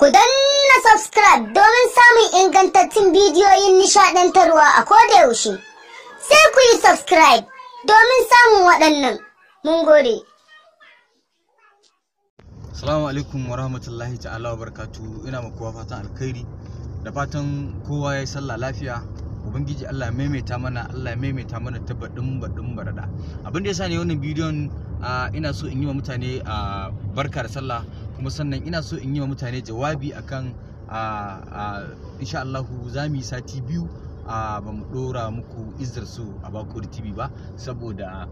Ku danna subscribe domin samun ingantattun bidiyoyin nishaɗantarwa a koda yaushe. Sai ku yi subscribe domin samun waɗannan. Mun gode. Assalamu alaikum wa rahmatullahi ta'ala wa barakatuhu. Ina muku fatan alkhairi da fatan kowa ya yi sallah lafiya. Ubangiji Allah ya maimaita mana tabbadin barada. Abin da yasa ne wannan bidiyon ina so in yi wa mutane barka da sallah, kuma sannan ina so in yi wa mutane jawabi akan insha Allah za mu yi sati biyu ba mu dora muku Izzar So a Bakori TV ba, saboda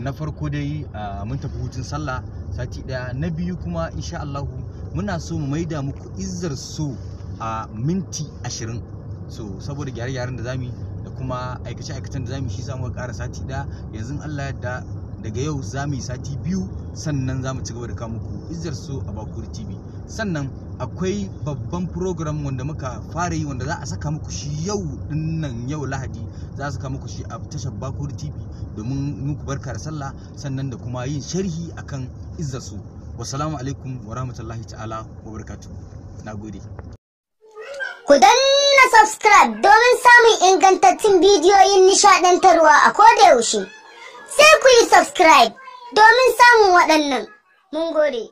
na farko dai mun tafi hutun sallah sati daya, na biyu kuma insha Allah muna so mu maida muku Izzar So a minti 20. So saboda gyare-gyaren da zamu yi da kuma aikace-aikacen da zamu yi, shi zamu ƙara sati daya. Yanzu Allah ya daga yau zamu yi sati biyu, sannan zamu ci gaba da kawo muku Izzar So a Bakori TV. Sannan akwai babban program wanda muka fara yi, wanda za a saka muku shi yau dinnan, yau Lahadi za a saka muku shi a tashar Bakori TV domin muku barka da sallah, sannan da kuma yin sharhi akan Izzar So. Wassalamu alaikum wa rahmatullahi ta'ala wa barakatuh. Nagode. Ku danna subscribe domin samun ingantattun bidiyoyin nishaɗantarwa a koda yaushe. Sai ku yi subscribe domin samun waɗannan. Mun gode.